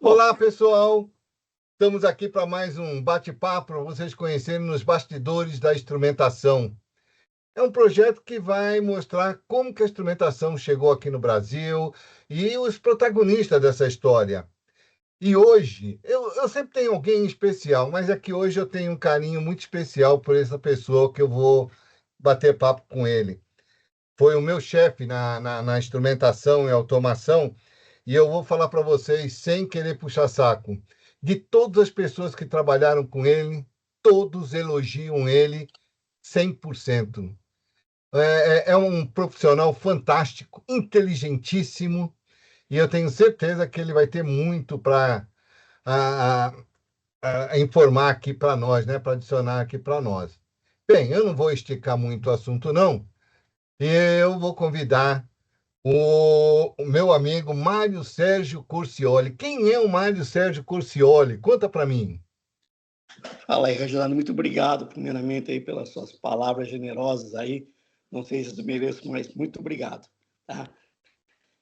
Olá, pessoal! Estamos aqui para mais um bate-papo para vocês conhecerem nos bastidores da instrumentação. É um projeto que vai mostrar como que a instrumentação chegou aqui no Brasil e os protagonistas dessa história. E hoje, eu sempre tenho alguém especial, mas é que hoje eu tenho um carinho muito especial por essa pessoa que eu vou bater papo com ele. Foi o meu chefe na instrumentação e automação, e eu vou falar para vocês, sem querer puxar saco, de todas as pessoas que trabalharam com ele, todos elogiam ele 100%. É um profissional fantástico, inteligentíssimo, e eu tenho certeza que ele vai ter muito para informar aqui para nós, né? Para adicionar aqui para nós. Bem, eu não vou esticar muito o assunto, não. Eu vou convidar o meu amigo Mário Sérgio Curcioli. Quem é o Mário Sérgio Curcioli? Conta para mim. Fala aí, Reginaldo, muito obrigado, primeiramente, aí, pelas suas palavras generosas aí. Não sei se eu mereço, mas muito obrigado. Tá?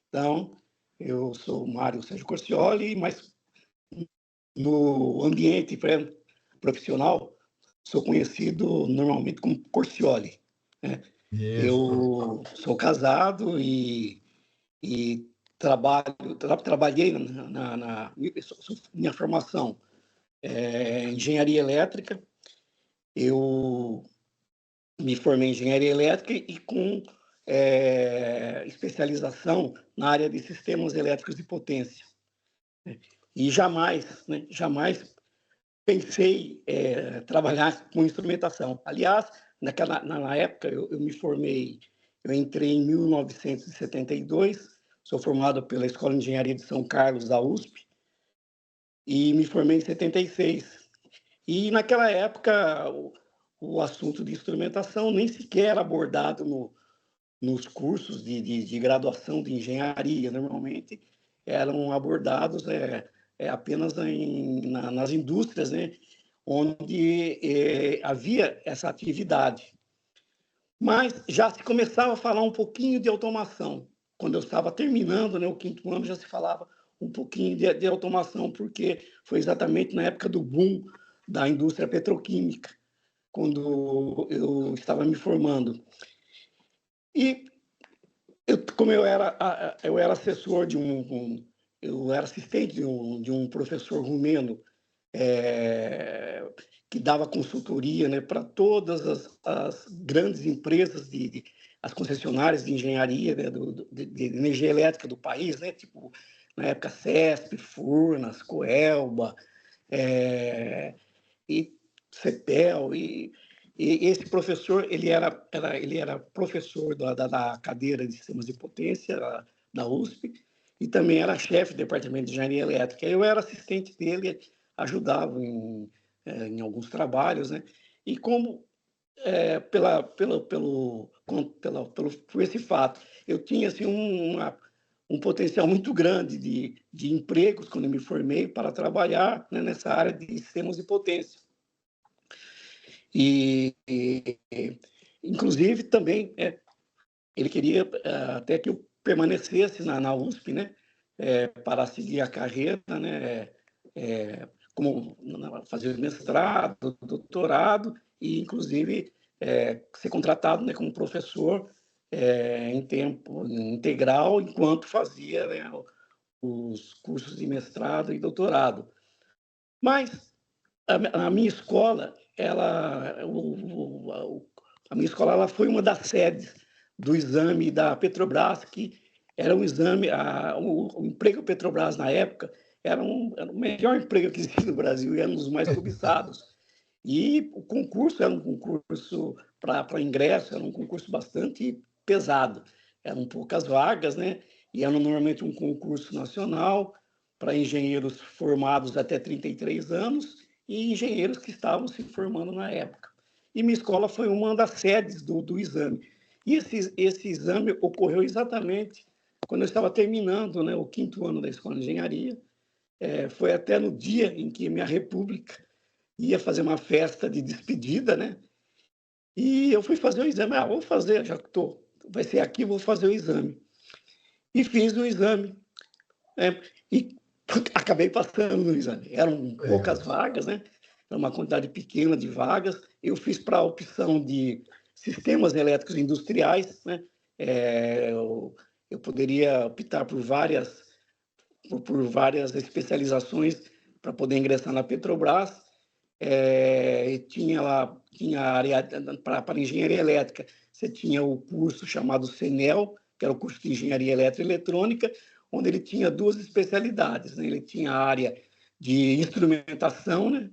Então, eu sou o Mário Sérgio Corcioli, mas no ambiente profissional, sou conhecido normalmente como Corcioli. Né? Isso. Eu sou casado e trabalhei minha formação é engenharia elétrica. Eu me formei em engenharia elétrica e com especialização na área de sistemas elétricos de potência. E jamais pensei trabalhar com instrumentação. Aliás, na época, eu me formei, eu entrei em 1972, sou formado pela Escola de Engenharia de São Carlos, da USP, e me formei em 76. E naquela época, o assunto de instrumentação nem sequer era abordado nos cursos de graduação de engenharia. Normalmente eram abordados apenas nas indústrias, né, onde havia essa atividade. Mas já se começava a falar um pouquinho de automação. Quando eu estava terminando, né, o quinto ano, já se falava um pouquinho de automação, porque foi exatamente na época do boom da indústria petroquímica, quando eu estava me formando. E como eu era assessor eu era assistente de um professor rumeno que dava consultoria, né, para todas as grandes empresas as concessionárias de engenharia, né, de energia elétrica do país, né, tipo na época CESP, Furnas, Coelba, e CEPEL, e esse professor, ele era professor da cadeira de sistemas de potência da USP, e também era chefe do departamento de engenharia elétrica. Eu era assistente dele, ajudava em alguns trabalhos, né? E como por esse fato, eu tinha assim, um potencial muito grande de empregos quando eu me formei para trabalhar, né, nessa área de sistemas de potência. Inclusive, também, ele queria até que eu permanecesse na USP, né, para seguir a carreira, né, como fazer mestrado, doutorado e, inclusive, ser contratado, né, como professor em tempo integral, enquanto fazia, né, os cursos de mestrado e doutorado. Mas a minha escola, a minha escola ela foi uma das sedes do exame da Petrobras, que era um exame, o emprego Petrobras na época era o melhor emprego que existia no Brasil e era um dos mais cobiçados. E o concurso era um concurso para ingresso, era um concurso bastante pesado. Eram poucas vagas, né? E era normalmente um concurso nacional para engenheiros formados até 33 anos e engenheiros que estavam se formando na época. E minha escola foi uma das sedes do exame. E esse exame ocorreu exatamente quando eu estava terminando, né, o quinto ano da escola de engenharia. Foi até no dia em que minha república ia fazer uma festa de despedida, né? E eu fui fazer o exame. Vou fazer, já que vai ser aqui, vou fazer o exame. E fiz o exame. E Acabei passando no exame. Eram poucas Legal. vagas, né? Era uma quantidade pequena de vagas. Eu fiz para a opção de sistemas elétricos industriais, né? Eu poderia optar por várias especializações para poder ingressar na Petrobras. Tinha a área para engenharia elétrica. Você tinha o curso chamado CENEL, que era o curso de engenharia elétrica e eletrônica, onde ele tinha duas especialidades, né? Ele tinha a área de instrumentação, né?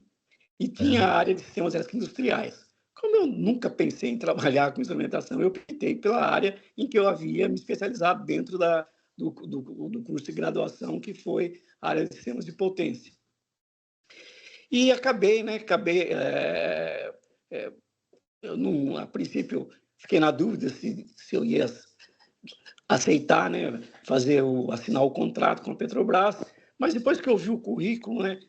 E tinha a área de sistemas elétricos industriais. Como eu nunca pensei em trabalhar com instrumentação, eu optei pela área em que eu havia me especializado dentro do curso de graduação, que foi a área de sistemas de potência. E acabei, né? Eu não, a princípio, fiquei na dúvida se eu ia aceitar, né? Assinar o contrato com a Petrobras, mas depois que eu vi o currículo, né?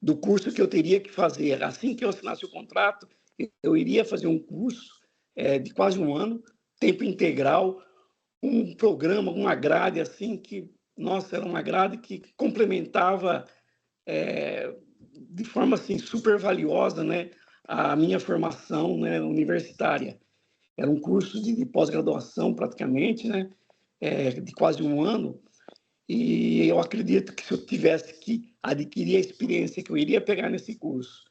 Do curso que eu teria que fazer, assim que eu assinasse o contrato, eu iria fazer um curso de quase um ano, tempo integral, um programa, uma grade assim que, nossa, era uma grade que complementava de forma assim super valiosa, né, a minha formação, né, universitária. Era um curso de pós-graduação praticamente, né, de quase um ano. E eu acredito que se eu tivesse que adquirir a experiência que eu iria pegar nesse curso,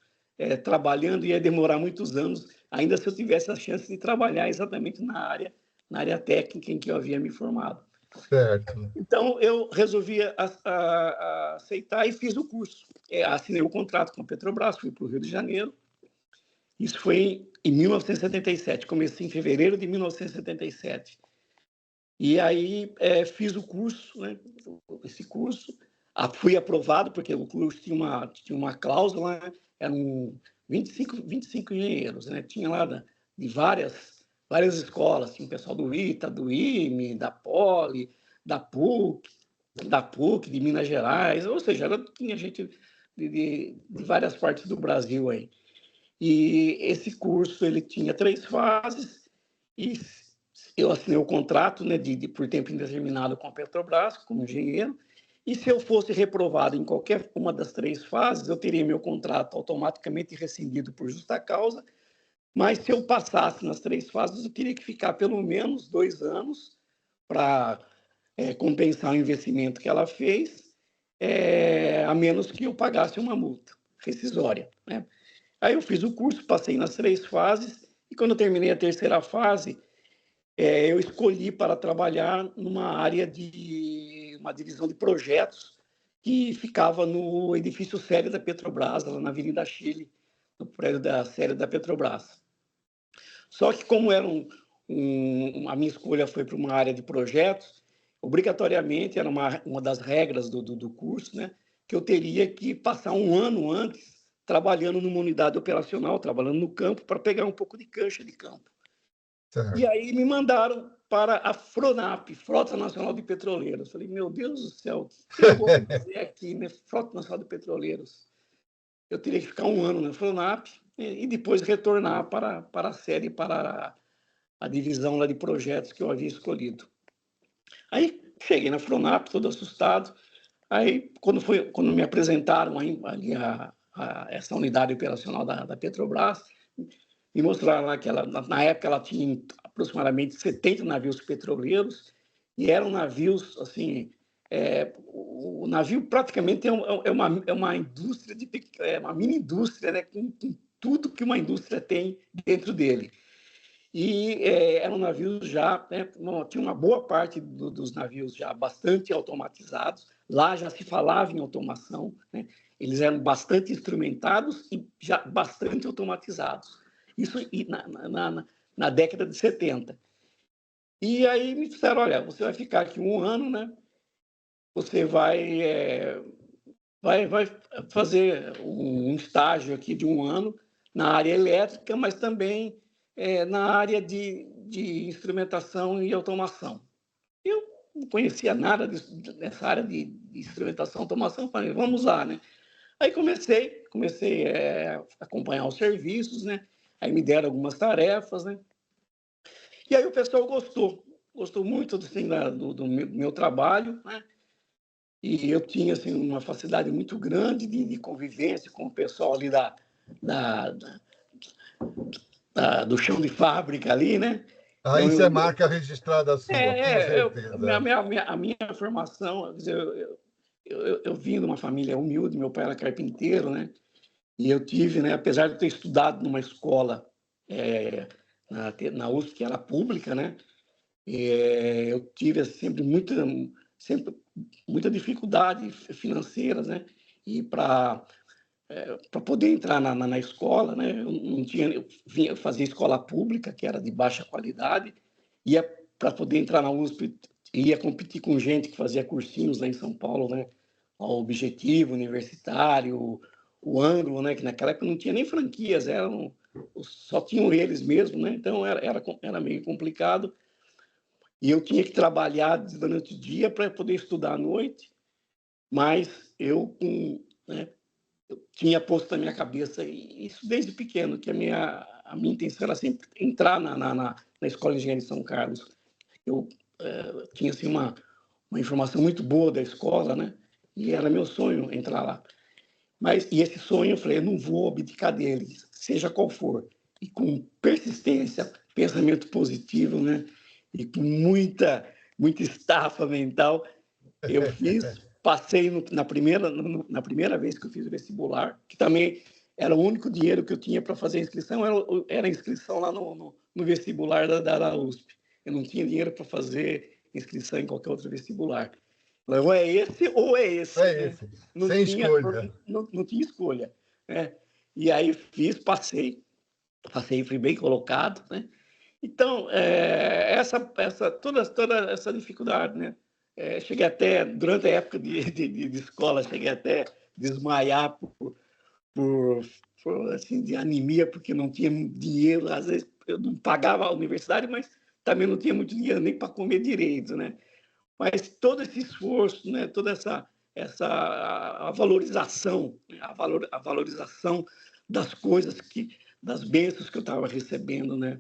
trabalhando, ia demorar muitos anos, ainda se eu tivesse a chance de trabalhar exatamente na área técnica em que eu havia me formado. Certo. Então, eu resolvi aceitar e fiz o curso. Assinei o contrato com a Petrobras, fui para o Rio de Janeiro. Isso foi em 1977, comecei em fevereiro de 1977. E aí fiz o curso, né? Esse curso. Fui aprovado, porque o curso tinha uma cláusula, né? Eram 25 engenheiros, né? Tinha lá de várias escolas, tinha o pessoal do ITA, do IME, da Poli, da PUC, de Minas Gerais, ou seja, tinha gente de várias partes do Brasil aí. E esse curso ele tinha 3 fases e eu assinei o contrato, né, por tempo indeterminado com a Petrobras, como engenheiro, e se eu fosse reprovado em qualquer uma das 3 fases, eu teria meu contrato automaticamente rescindido por justa causa, mas se eu passasse nas 3 fases, eu teria que ficar pelo menos 2 anos para compensar o investimento que ela fez, a menos que eu pagasse uma multa rescisória, né? Aí eu fiz o curso, passei nas 3 fases, e quando eu terminei a terceira fase, eu escolhi para trabalhar numa área de uma divisão de projetos que ficava no edifício sede da Petrobras, lá na Avenida Chile, no prédio da sede da Petrobras. Só que como era a minha escolha foi para uma área de projetos, obrigatoriamente era uma das regras do curso, né, que eu teria que passar um ano antes trabalhando numa unidade operacional, trabalhando no campo, para pegar um pouco de cancha de campo. E Certo. aí me mandaram para a FRONAP, Frota Nacional de Petroleiros. Falei, meu Deus do céu, o que eu vou fazer aqui, né? Frota Nacional de Petroleiros. Eu teria que ficar um ano na FRONAP e depois retornar para a sede, para a divisão lá de projetos que eu havia escolhido. Aí cheguei na FRONAP, todo assustado. Aí, quando me apresentaram ali essa unidade operacional da Petrobras, me mostraram lá que na época ela tinha aproximadamente 70 navios petroleiros, e eram navios, assim, o navio praticamente é uma indústria, uma mini indústria, né, com tudo que uma indústria tem dentro dele. E eram navios já, né, tinha uma boa parte dos navios já bastante automatizados, lá já se falava em automação, né, eles eram bastante instrumentados e já bastante automatizados. Isso na década de 70. E aí me disseram, olha, você vai ficar aqui um ano, né, você vai fazer um estágio aqui de um ano na área elétrica, mas também na área de instrumentação e automação. Eu não conhecia nada dessa área de instrumentação e automação, falei, vamos lá, né? Aí comecei a acompanhar os serviços, né? Aí me deram algumas tarefas, né? E aí o pessoal gostou muito assim, do meu trabalho, né? e eu tinha assim, uma facilidade muito grande de convivência com o pessoal ali da, do chão de fábrica ali, né? Ah, Então, isso é marca registrada sua, com certeza. a minha formação, quer dizer, eu vim de uma família humilde, meu pai era carpinteiro, né? E eu tive, né, apesar de eu ter estudado numa escola na USP, que era pública, né? Eu tive sempre muita dificuldade financeira, né? E para poder entrar na escola, né? Eu não tinha, eu vinha fazer escola pública, que era de baixa qualidade, ia para poder entrar na USP, ia competir com gente que fazia cursinhos lá em São Paulo, né? O Objetivo, Universitário, o Ângulo, né? Que naquela época não tinha nem franquias, só tinham eles mesmo, né? Então era meio complicado. E eu tinha que trabalhar durante o dia para poder estudar à noite, mas né, tinha posto na minha cabeça, e isso desde pequeno, que a minha intenção era sempre entrar na Escola de Engenharia de São Carlos. Eu tinha assim, uma informação muito boa da escola, né? E era meu sonho entrar lá. E esse sonho, eu falei, eu não vou abdicar dele, seja qual for. E com persistência, pensamento positivo, né? E com muita estafa mental, eu passei na primeira vez que eu fiz o vestibular, que também era o único dinheiro que eu tinha para fazer a inscrição, era a inscrição lá no vestibular da USP. Eu não tinha dinheiro para fazer inscrição em qualquer outro vestibular. Ou é esse ou é esse, É né? esse, Não sem tinha, escolha. não tinha escolha, né? E aí passei, fui bem colocado, né? Então, toda essa dificuldade, né? Cheguei até, durante a época de escola, cheguei até desmaiar por, assim, de anemia, porque não tinha dinheiro. Às vezes eu não pagava a universidade, mas também não tinha muito dinheiro nem para comer direito, né? Mas todo esse esforço, né? Toda a valorização, né? A valorização das coisas das bênçãos que eu estava recebendo, né?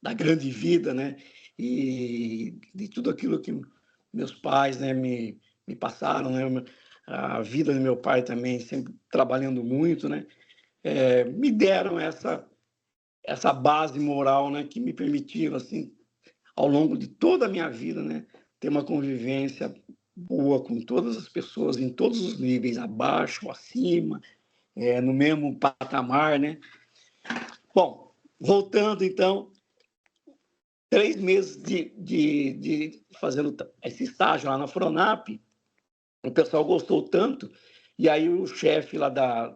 Da grande vida, né? E de tudo aquilo que meus pais, né, me passaram, né? A vida do meu pai também, sempre trabalhando muito, né? Me deram essa base moral, né, que me permitiram, assim, ao longo de toda a minha vida, né, ter uma convivência boa com todas as pessoas, em todos os níveis, abaixo, acima, no mesmo patamar, né? Bom, voltando então, 3 meses de fazendo esse estágio lá na Fronap, o pessoal gostou tanto, e aí o chefe lá da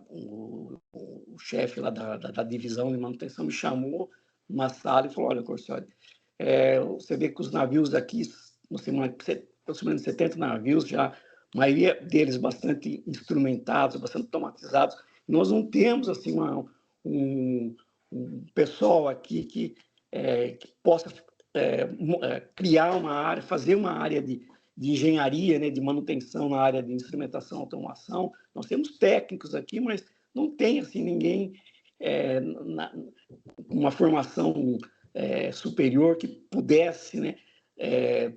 divisão de manutenção me chamou numa sala e falou: olha, Corcioli, você vê que os navios aqui, nós temos aproximadamente 70 navios já, a maioria deles bastante instrumentados, bastante automatizados. Nós não temos assim um pessoal aqui que possa criar uma área, fazer uma área de engenharia, né, de manutenção na área de instrumentação e automação. Nós temos técnicos aqui, mas não tem assim ninguém uma formação superior que pudesse, né,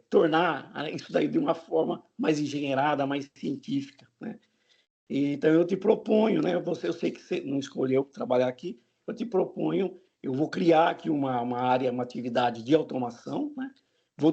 tornar isso daí de uma forma mais engenheirada, mais científica, né? Então eu te proponho, né, eu sei que você não escolheu trabalhar aqui, eu te proponho, eu vou criar aqui uma área, uma atividade de automação, né? Vou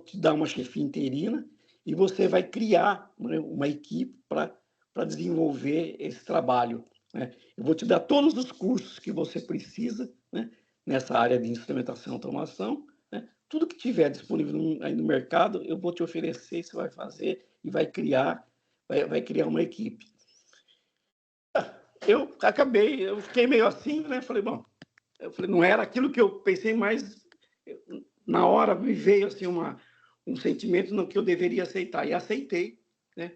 te dar uma chefia interina e você vai criar, né, uma equipe para desenvolver esse trabalho, né? Eu vou te dar todos os cursos que você precisa, né, nessa área de instrumentação e automação, né? Tudo que tiver disponível aí no mercado, eu vou te oferecer, você vai fazer e vai criar uma equipe. Eu fiquei meio assim, né? Falei, bom, não era aquilo que eu pensei, mas na hora me veio assim um sentimento no que eu deveria aceitar. E aceitei, né?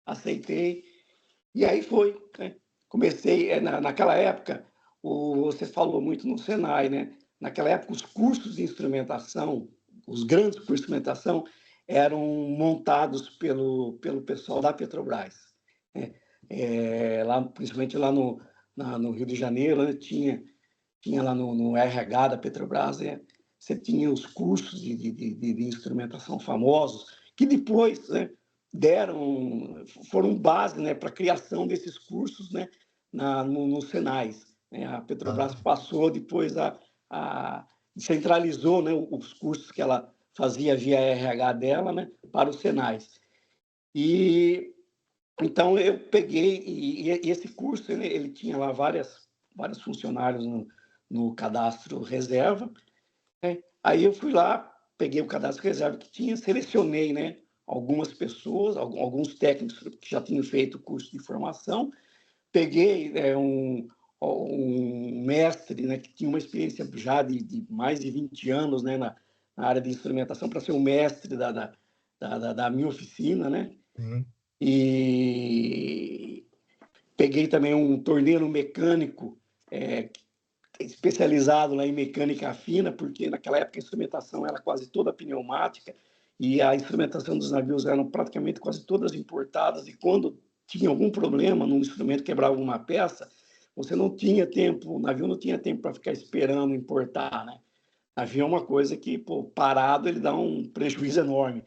Aceitei. E aí foi, né? Comecei, naquela época, você falou muito no Senai, né? Naquela época, os cursos de instrumentação, os grandes cursos de instrumentação, eram montados pelo pessoal da Petrobras, né? Lá, principalmente lá no Rio de Janeiro, né? Tinha lá no RH da Petrobras, você tinha os cursos de instrumentação famosos, que depois, né, foram base, né, para a criação desses cursos, né, nos Senais, né? A Petrobras passou depois centralizou, né, os cursos que ela fazia via RH dela, né, para os Senais. E então eu peguei e esse curso ele tinha lá vários funcionários no cadastro reserva, né? Aí eu fui lá, peguei o cadastro reserva que tinha, selecionei, né, algumas pessoas, alguns técnicos que já tinham feito o curso de formação, peguei um mestre, né, que tinha uma experiência já de mais de 20 anos, né, na área de instrumentação, para ser o mestre da minha oficina, né? Sim. E peguei também um torneiro mecânico especializado lá em mecânica fina, porque naquela época a instrumentação era quase toda pneumática e a instrumentação dos navios eram praticamente quase todas importadas, e quando tinha algum problema num instrumento, quebrava uma peça, você não tinha tempo, o navio não tinha tempo para ficar esperando importar, né? Navio é uma coisa que, pô, parado, ele dá um prejuízo enorme.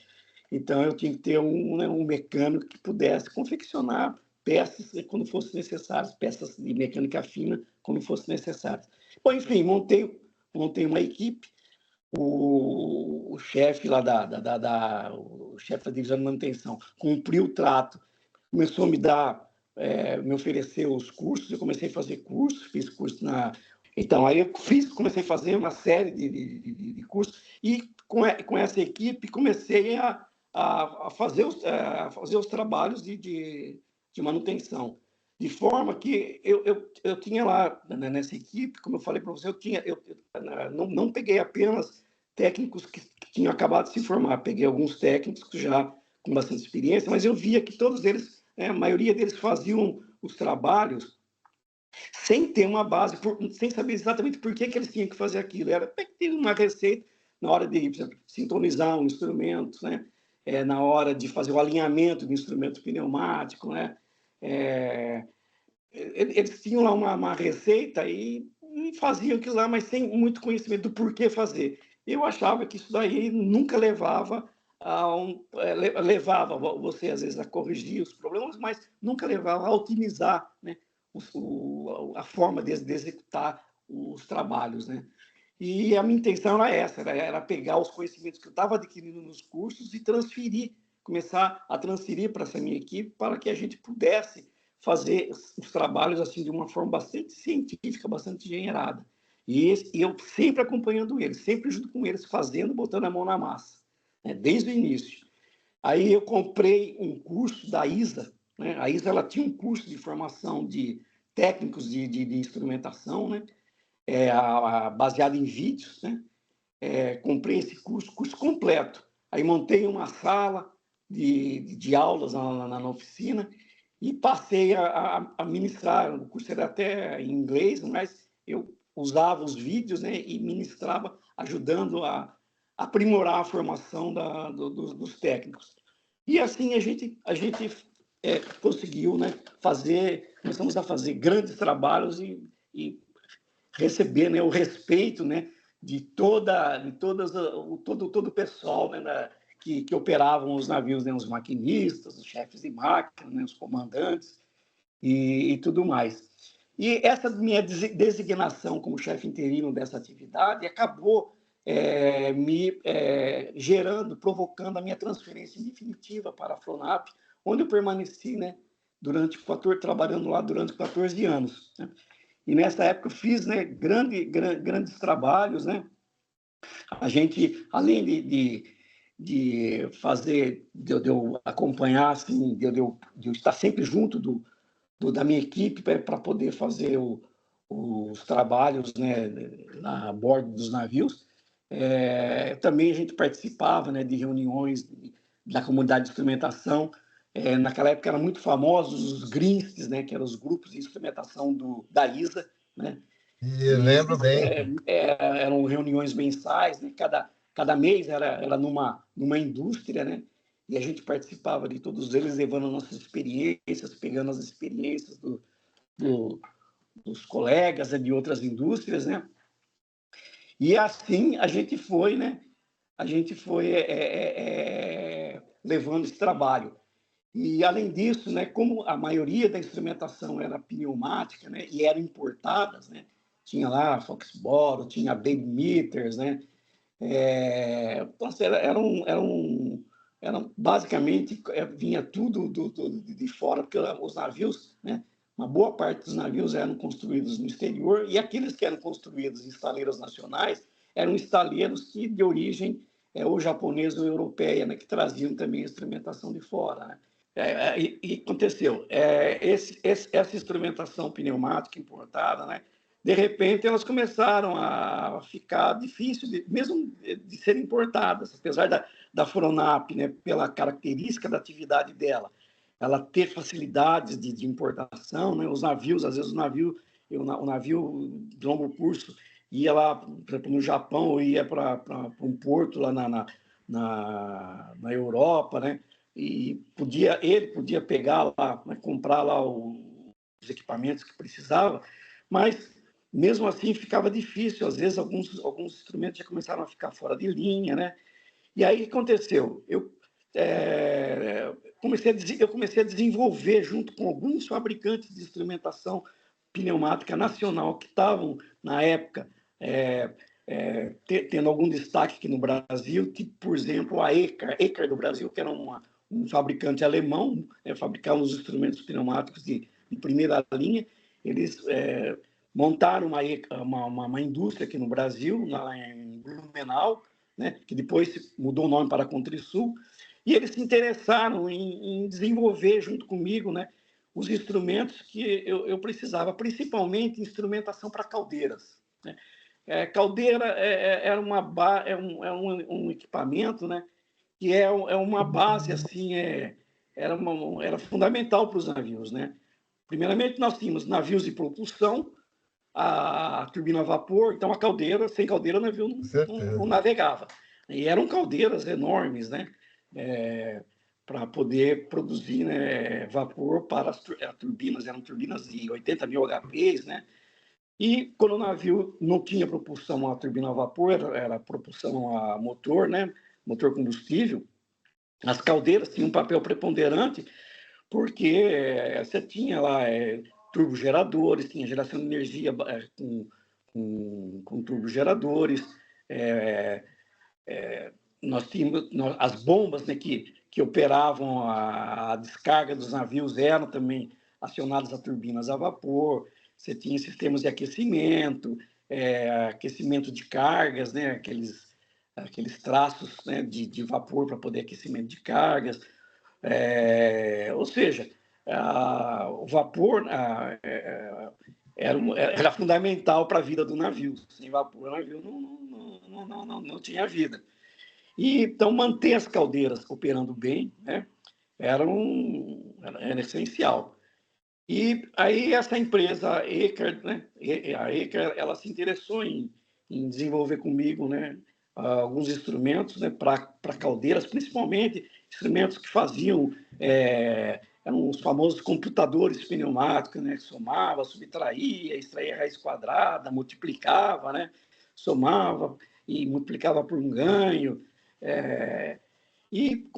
Então, eu tinha que ter um mecânico que pudesse confeccionar peças quando fosse necessário, peças de mecânica fina quando fosse necessário. Bom, enfim, montei uma equipe. O chefe lá o chefe da divisão de manutenção cumpriu o trato, começou a me oferecer os cursos. Eu comecei a fazer cursos, fiz curso Então, aí eu comecei a fazer uma série de cursos, e com essa equipe comecei a fazer os trabalhos de manutenção. De forma que eu tinha lá, né, nessa equipe, como eu falei para você, eu não peguei apenas técnicos que tinham acabado de se formar, peguei alguns técnicos que já com bastante experiência, mas eu via que todos eles, a maioria deles faziam os trabalhos sem ter uma base, sem saber exatamente por que eles tinham que fazer aquilo. Era ter uma receita na hora de, por exemplo, sintonizar um instrumento, né? Na hora de fazer o alinhamento do instrumento pneumático, né? Eles tinham lá uma receita e faziam aquilo lá, mas sem muito conhecimento do porquê fazer. Eu achava que isso daí nunca levava levava você, às vezes, a corrigir os problemas, mas nunca levava a otimizar, né, a forma de executar os trabalhos, né? E a minha intenção era essa, era pegar os conhecimentos que eu estava adquirindo nos cursos e começar a transferir para essa minha equipe, para que a gente pudesse fazer os trabalhos assim de uma forma bastante científica, bastante engenheirada. E eu sempre acompanhando eles, sempre junto com eles, fazendo, botando a mão na massa, né, desde o início. Aí eu comprei um curso da ISA, né? A ISA ela tinha um curso de formação de técnicos de instrumentação, né? Baseado em vídeos, né? Comprei esse curso completo. Aí montei uma sala de aulas na oficina e passei a ministrar. O curso era até em inglês, mas eu usava os vídeos, né, e ministrava, ajudando a aprimorar a formação dos técnicos. E assim a gente conseguiu, né, começamos a fazer grandes trabalhos e receber, né, o respeito, né, de todo o pessoal, né, que operavam os navios, né, os maquinistas, os chefes de máquina, né, os comandantes e tudo mais. E essa minha designação como chefe interino dessa atividade acabou me provocando a minha transferência definitiva para a Fronap, onde eu permaneci, né, trabalhando lá durante 14 anos. Né? E nessa época eu fiz, né, grandes trabalhos, né? A gente, além de fazer, de eu acompanhar, assim, de eu estar sempre junto da minha equipe para poder fazer os trabalhos, né, a bordo dos navios, também a gente participava, né, de reuniões da comunidade de instrumentação. Naquela época eram muito famosos os GRINSTs, né, que eram os grupos de instrumentação da ISA, né? E E lembro bem. eram reuniões mensais, né? Cada mês era numa indústria, né? E a gente participava de todos eles, levando nossas experiências, pegando as experiências dos colegas, né, de outras indústrias, né? E assim a gente foi, né? A gente foi levando esse trabalho. E, além disso, né, como a maioria da instrumentação era pneumática, né, e eram importadas, né, tinha lá Foxboro, tinha Baby Meters, né, então, assim, basicamente, vinha tudo de fora, porque os navios, né, uma boa parte dos navios eram construídos no exterior, e aqueles que eram construídos em estaleiras nacionais eram estaleiros que, de origem ou japonesa ou europeia, né, que traziam também instrumentação de fora. Né? E aconteceu, essa instrumentação pneumática importada, né, de repente elas começaram a ficar difícil, mesmo de serem importadas, apesar da Foronap, né, pela característica da atividade dela, ela ter facilidades de importação, né, os navios, às vezes o navio de longo curso ia lá, por exemplo, no Japão, ou ia para um porto lá na Europa, né, e ele podia pegar lá, né, comprar lá os equipamentos que precisava, mas mesmo assim ficava difícil, às vezes alguns instrumentos já começaram a ficar fora de linha, né? E aí o que aconteceu? Eu comecei a desenvolver junto com alguns fabricantes de instrumentação pneumática nacional que estavam na época tendo algum destaque aqui no Brasil, tipo, por exemplo, a Ecar do Brasil, que era um fabricante alemão, fabricava os instrumentos pneumáticos de primeira linha. Eles montaram uma indústria aqui no Brasil, lá em Blumenau, né, que depois mudou o nome para a Contrisul, e eles se interessaram em desenvolver junto comigo, né, os instrumentos que eu precisava, principalmente instrumentação para caldeiras. Né? Caldeira era um equipamento, né, que é uma base assim, era fundamental para os navios. Né? Primeiramente, nós tínhamos navios de propulsão, a turbina a vapor, então a caldeira, sem caldeira o navio não navegava. E eram caldeiras enormes, né? Para poder produzir, né, vapor para as turbinas, eram turbinas de 80 mil HPs, né? E quando o navio não tinha propulsão a turbina a vapor, era propulsão a motor, né? Motor combustível, as caldeiras tinham um papel preponderante porque você tinha lá turbogeradores, tinha geração de energia com turbogeradores, nós tínhamos as bombas, né, que operavam a descarga dos navios eram também acionadas a turbinas a vapor, você tinha sistemas de aquecimento, aquecimento de cargas, né, aqueles traços, né, de vapor para poder aquecimento de cargas, ou seja, o vapor era fundamental para a vida do navio. Sem vapor, o navio não tinha vida. E, então, manter as caldeiras operando bem, né, era essencial. E aí essa empresa, a Ecar, né, a Ecar, ela se interessou em desenvolver comigo, né, alguns instrumentos, né, para caldeiras, principalmente instrumentos que faziam, eram os famosos computadores pneumáticos, né, que somava, subtraía, extraía raiz quadrada, multiplicava, né, somava e multiplicava por um ganho. E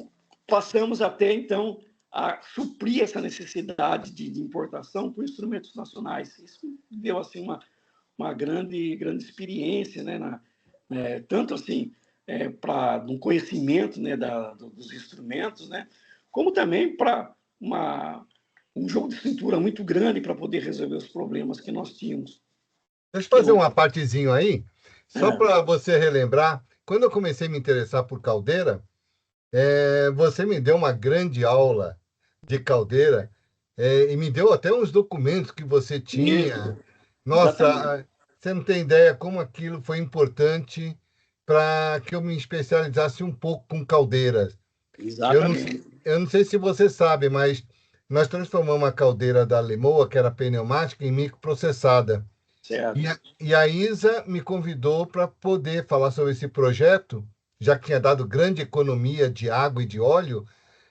passamos até, então, a suprir essa necessidade de importação por instrumentos nacionais. Isso deu assim uma grande experiência, né, tanto assim para um conhecimento, né, dos instrumentos, né, como também para um jogo de cintura muito grande para poder resolver os problemas que nós tínhamos. Deixa eu fazer uma partezinho aí, só para você relembrar. Quando eu comecei a me interessar por caldeira, você me deu uma grande aula de caldeira, e me deu até uns documentos que você tinha. Isso, Nossa, exatamente. você não tem ideia como aquilo foi importante para que eu me especializasse um pouco com caldeiras. Eu não, Exatamente. eu não sei se você sabe, mas nós transformamos a caldeira da Lemoa, que era pneumática, em microprocessada. Certo. E a Isa me convidou para poder falar sobre esse projeto, já que tinha dado grande economia de água e de óleo,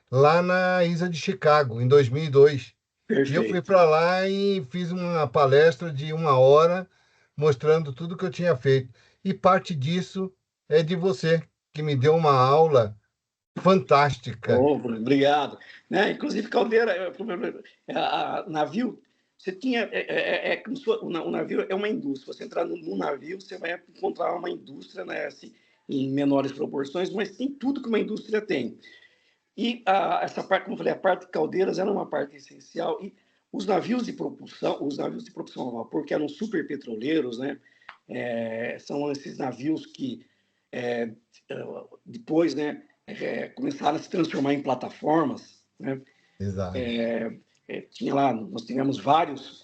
lá na Isa de Chicago, em 2002. E eu fui Perfeito. para lá e fiz uma palestra de 1 hora, mostrando tudo que eu tinha feito. E parte disso é de você, que me deu uma aula fantástica. Oh, obrigado. Né? Inclusive, caldeira, navio, você tinha. O navio é uma indústria. Você entrar no navio, você vai encontrar uma indústria, né, assim, em menores proporções, mas tem tudo que uma indústria tem. E essa parte, como eu falei, a parte de caldeiras era uma parte essencial. E os navios de propulsão a vapor, que eram super petroleiros, né? São esses navios que depois, né, começaram a se transformar em plataformas, né? Exato. Tinha lá, nós tivemos vários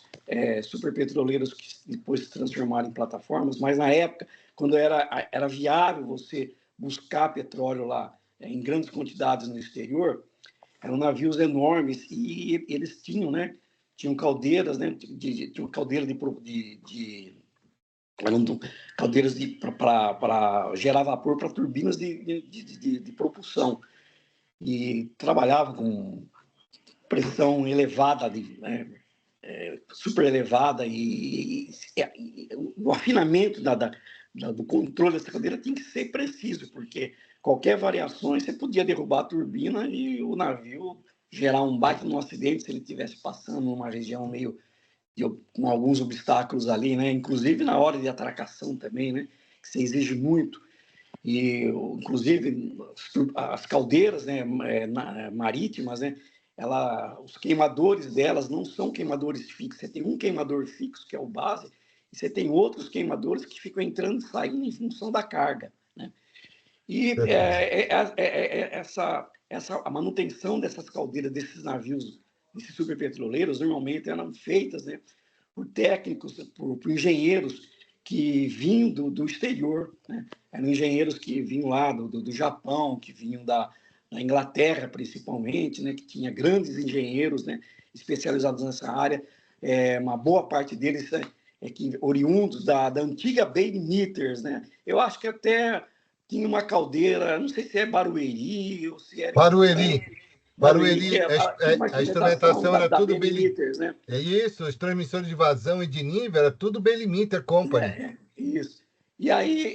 superpetroleiros que depois se transformaram em plataformas, mas na época, quando era viável você buscar petróleo lá em grandes quantidades no exterior, eram navios enormes e eles tinham, né, tinham caldeiras, né, tinham caldeira eram caldeiras para gerar vapor para turbinas de propulsão e trabalhavam com pressão elevada, super elevada, e o afinamento do controle dessa cadeira tem que ser preciso, porque qualquer variação você podia derrubar a turbina e o navio gerar um baita no acidente se ele estivesse passando numa região meio com alguns obstáculos ali, né? Inclusive na hora de atracação também, né? Que você exige muito. E, inclusive, as caldeiras, né, marítimas, né, os queimadores delas não são queimadores fixos. Você tem um queimador fixo, que é o base, e você tem outros queimadores que ficam entrando e saindo em função da carga, né? E a manutenção dessas caldeiras, desses navios, desses superpetroleiros, normalmente eram feitas, né, por técnicos, por engenheiros que vinham do exterior, né? Eram engenheiros que vinham lá do Japão, que vinham da Inglaterra, principalmente, né? Que tinha grandes engenheiros, né, especializados nessa área. Uma boa parte deles que oriundos da antiga Baby Meters, né? Eu acho que até tinha uma caldeira, não sei se é Barueri ou se era Barueri. Barueri, que Barueri, tinha uma a instrumentação instrumentação era da tudo Baby Beli. Meters, né? É isso, os transmissores de vazão e de nível era tudo Belimiter Company. Isso. E aí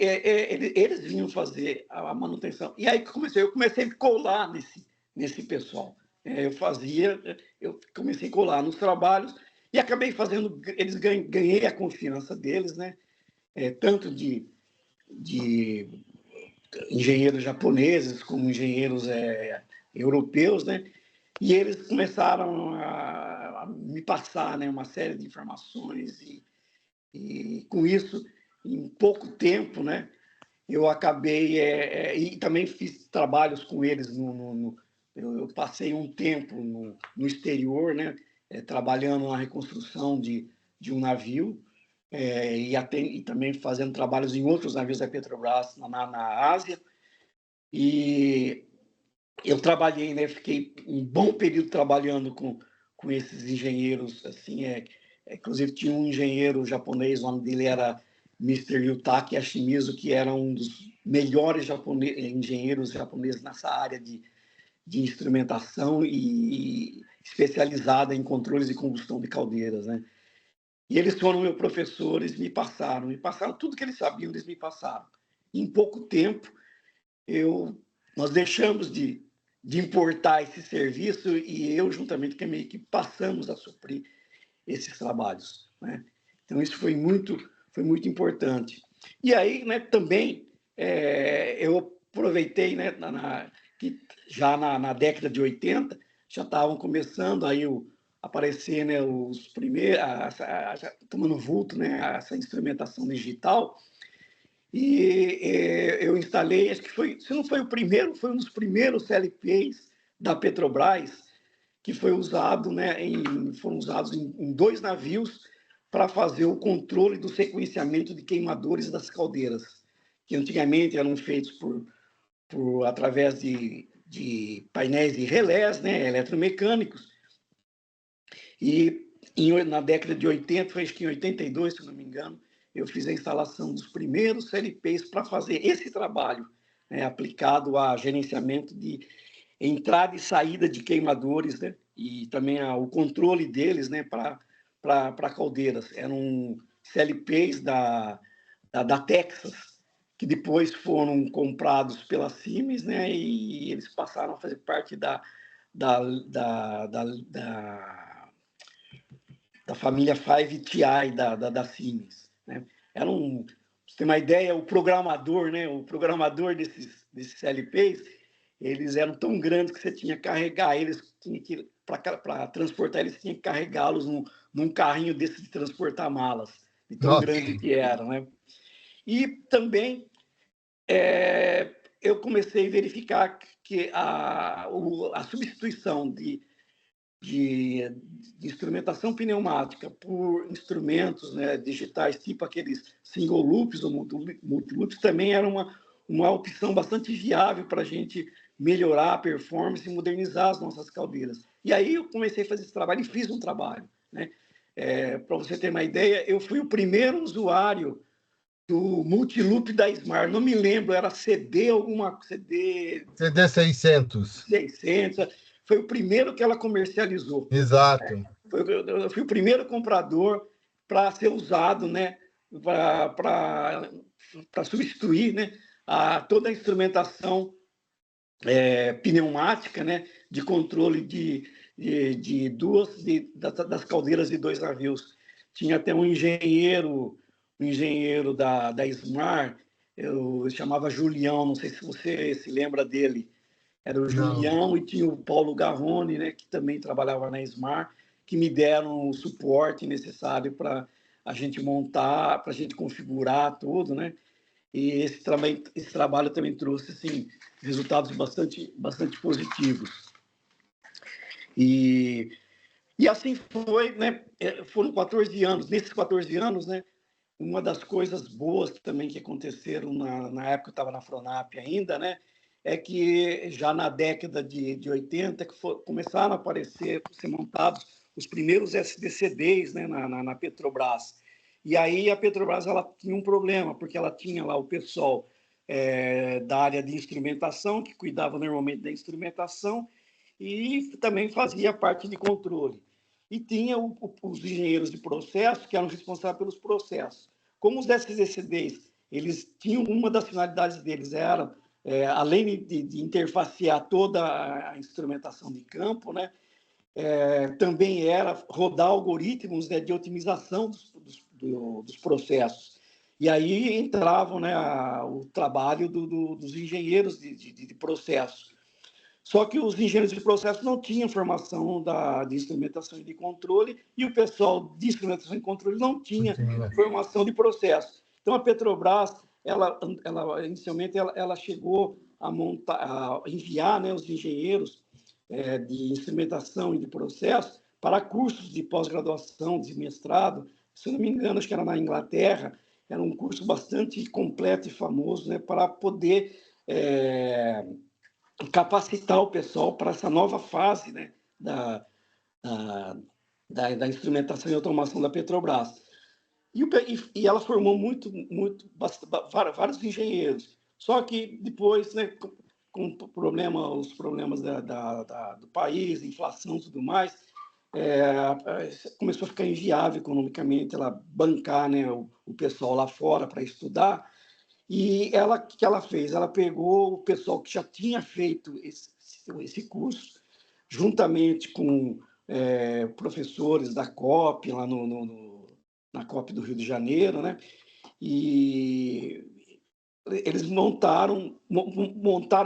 eles vinham fazer a manutenção. E aí eu comecei a colar nesse pessoal. Eu comecei a colar nos trabalhos e acabei fazendo, ganhei a confiança deles, né? Tanto de engenheiros japoneses como engenheiros europeus, né? E eles começaram a me passar, né, uma série de informações e com isso, em pouco tempo, né, eu acabei e também fiz trabalhos com eles eu passei um tempo no exterior, né, trabalhando na reconstrução de um navio e também fazendo trabalhos em outros navios da Petrobras na Ásia. E eu trabalhei, né, fiquei um bom período trabalhando com esses engenheiros, assim, inclusive tinha um engenheiro japonês, o nome dele era Mr. Yutaki Yashimizu, que era um dos melhores engenheiros japoneses nessa área de instrumentação e especializada em controles de combustão de caldeiras, né? E eles foram meus professores, me passaram tudo que eles sabiam, eles me passaram. Em pouco tempo, nós deixamos de importar esse serviço e eu, juntamente com a minha equipe, passamos a suprir esses trabalhos, né? Então, isso foi muito importante. E aí, né, também, eu aproveitei, né, que já na década de 80, já estavam começando aí aparecer, né, os primeiros, tomando vulto, né, essa instrumentação digital, e eu instalei, acho que foi, se não foi o primeiro, foi um dos primeiros CLPs da Petrobras que foi usado, né, foram usados em 2 navios para fazer o controle do sequenciamento de queimadores das caldeiras, que antigamente eram feitos através de painéis de relés, né, eletromecânicos, e na década de 80, foi acho que em 82, se não me engano, eu fiz a instalação dos primeiros CLPs para fazer esse trabalho, né, aplicado a gerenciamento de entrada e saída de queimadores, né, e também o controle deles, né, para caldeiras. Eram CLPs da Texas, que depois foram comprados pela Siemens, né, e eles passaram a fazer parte da, da, da, da, da família 5TI da Siemens, né? Era um, pra você ter uma ideia, o programador, né, o programador desses LPs, eles eram tão grandes que você tinha que carregar eles, tinha que para transportar eles, tinha que carregá-los num carrinho desse de transportar malas, de tão Nossa, grande que era, né? E também eu comecei a verificar que a substituição de instrumentação pneumática por instrumentos, né, digitais, tipo aqueles single loops ou multiloops, também era uma opção bastante viável para a gente melhorar a performance e modernizar as nossas caldeiras. E aí eu comecei a fazer esse trabalho e fiz um trabalho, né? Para você ter uma ideia, eu fui o primeiro usuário do multiloop da Smart, não me lembro, era CD CD 600. 600, foi o primeiro que ela comercializou. Exato. Eu fui o primeiro comprador para ser usado, né, para substituir, né, toda a instrumentação pneumática, né, de controle das caldeiras de dois navios. Tinha até um engenheiro da Smar, eu chamava Julião, não sei se você se lembra dele. Era o Não. Julião e tinha o Paulo Garrone, né, que também trabalhava na Smar, que me deram o suporte necessário para a gente montar, para a gente configurar tudo, né? E esse trabalho também trouxe assim, resultados bastante positivos. E, e assim foi, né? Foram 14 anos. Nesses 14 anos, né, uma das coisas boas também que aconteceram na época que eu estava na Fronap ainda, né, é que já na década de 80 que começaram a aparecer, ser montados os primeiros SDCDs, né, na Petrobras. E aí a Petrobras ela tinha um problema, porque ela tinha lá o pessoal da área de instrumentação, que cuidava normalmente da instrumentação, e também fazia parte de controle. E tinha os engenheiros de processo, que eram responsáveis pelos processos. Como os SDCDs, eles tinham uma das finalidades deles, era, além de interfacear toda a instrumentação de campo, né, também era rodar algoritmos, né, de otimização dos processos. E aí entravam, né, o trabalho dos engenheiros de processo. Só que os engenheiros de processo não tinham formação de instrumentação e de controle, e o pessoal de instrumentação e controle não tinha formação de processo. Então, a Petrobras, inicialmente, ela chegou a enviar, né, os engenheiros de instrumentação e de processo para cursos de pós-graduação, de mestrado. Se não me engano, acho que era na Inglaterra, era um curso bastante completo e famoso, né, para poder capacitar o pessoal para essa nova fase, né, da instrumentação e automação da Petrobras. E ela formou vários engenheiros. Só que depois, né, com os problemas do país, inflação e tudo mais, começou a ficar inviável economicamente ela bancar, né, o pessoal lá fora para estudar. E o que ela fez? Ela pegou o pessoal que já tinha feito esse curso, juntamente com professores da COP, lá na COP do Rio de Janeiro, né? E eles montaram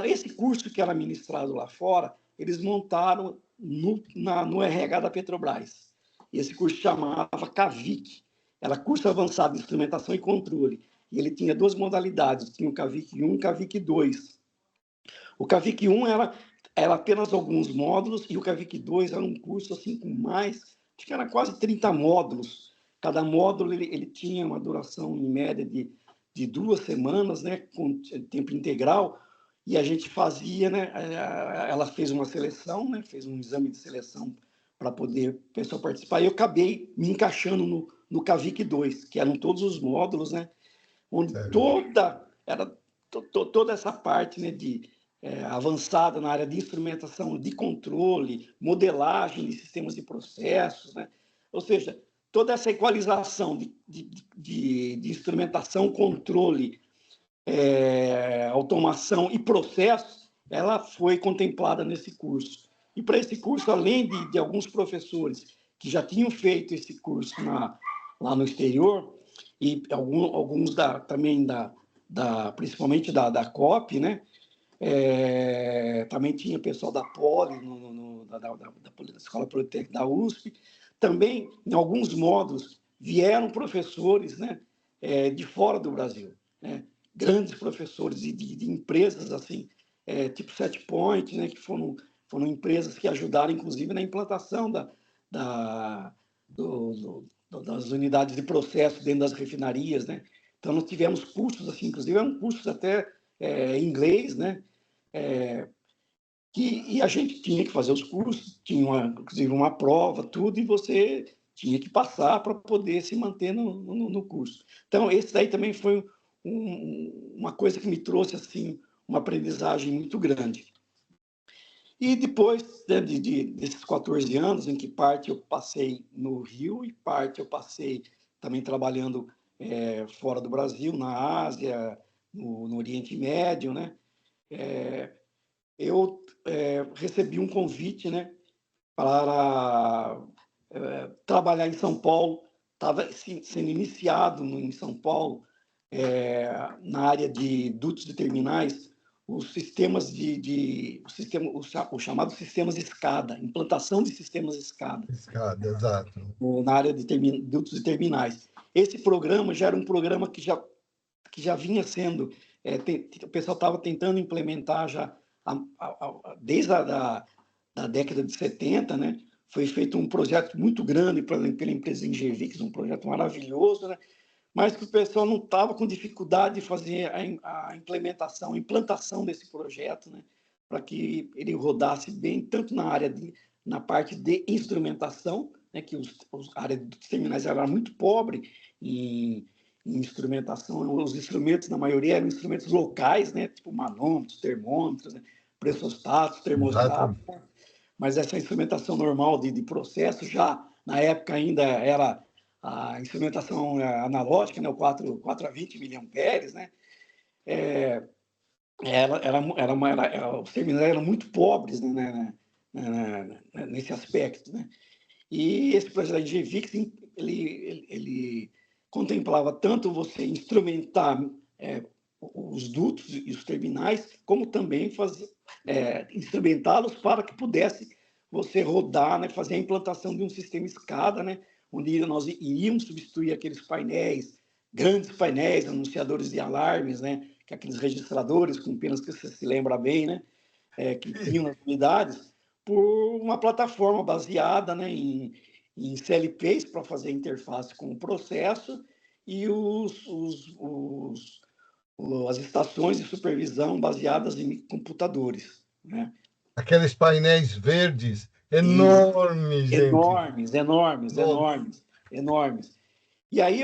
esse curso que era ministrado lá fora, eles montaram no RH da Petrobras. E esse curso chamava CAVIC, era Curso Avançado de Instrumentação e Controle. E ele tinha duas modalidades, tinha o CAVIC 1 e o CAVIC 2. O CAVIC 1 era apenas alguns módulos, e o CAVIC 2 era um curso assim, com mais, acho que era quase 30 módulos. Cada módulo ele tinha uma duração em média de 2 semanas, né, com tempo integral, e a gente fazia, né, ela fez uma seleção, né, fez um exame de seleção para poder o pessoal participar, e eu acabei me encaixando no CAVIC 2, que eram todos os módulos, né, onde toda essa parte, né, avançada na área de instrumentação, de controle, modelagem de sistemas de processos, né? Ou seja, toda essa equalização de instrumentação, controle automação e processos, ela foi contemplada nesse curso. E para esse curso, além de alguns professores que já tinham feito esse curso lá no exterior, e alguns também principalmente da COP, né? Também tinha pessoal da Poli, da Escola Politécnica da USP. Também, em alguns módulos, vieram professores, né, de fora do Brasil, né? Grandes professores de empresas assim, tipo Setpoint, né, que foram empresas que ajudaram, inclusive, na implantação das unidades de processo dentro das refinarias, né? Então, nós tivemos cursos, assim, inclusive, eram cursos até em inglês, né? E a gente tinha que fazer os cursos, tinha, inclusive, uma prova, tudo, e você tinha que passar para poder se manter no curso. Então, esse daí também foi uma coisa que me trouxe, assim, uma aprendizagem muito grande. E depois, né, desses 14 anos, em que parte eu passei no Rio e parte eu passei também trabalhando fora do Brasil, na Ásia, no Oriente Médio, né? Eu recebi um convite, né, para trabalhar em São Paulo. Estava sendo iniciado em São Paulo, na área de dutos e terminais, os sistemas os chamados sistemas escada, implantação de sistemas escada. Escada, exato. Na área de dutos e terminais. Esse programa já era um programa que já vinha sendo, o pessoal estava tentando implementar já desde a década de 70, né? Foi feito um projeto muito grande pela empresa Engevix, um projeto maravilhoso, né? Mas que o pessoal não estava com dificuldade de fazer a implantação desse projeto, né? Para que ele rodasse bem, tanto na parte de instrumentação, né? Que a área dos terminais era muito pobre em instrumentação. Os instrumentos, na maioria, eram instrumentos locais, né? Tipo manômetros, termômetros, né? Pressostatos, termostatos. Mas essa instrumentação normal de processo, já na época ainda era a instrumentação analógica, né, o 4 a 20 miliamperes, né, os terminais eram muito pobres, né, nesse aspecto, né. E esse projeto de GVIX, ele contemplava tanto você instrumentar os dutos e os terminais, como também instrumentá-los para que pudesse você rodar, né, fazer a implantação de um sistema SCADA, né, onde nós iríamos substituir aqueles painéis, grandes painéis, anunciadores de alarmes, né, que aqueles registradores, com penas que você se lembra bem, né, que tinham nas unidades, por uma plataforma baseada, né, em CLPs para fazer a interface com o processo e as estações de supervisão baseadas em computadores, né? Aqueles painéis verdes enormes, gente. Enormes. E aí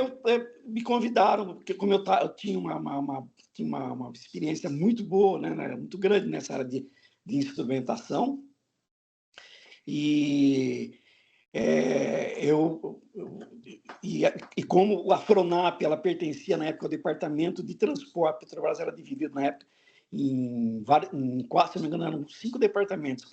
me convidaram, porque como eu tinha uma experiência muito boa, né, muito grande nessa área de instrumentação, e como a Fronap, ela pertencia na época ao departamento de transporte, a Petrobras era dividida na época em quase, se não me engano, eram 5 departamentos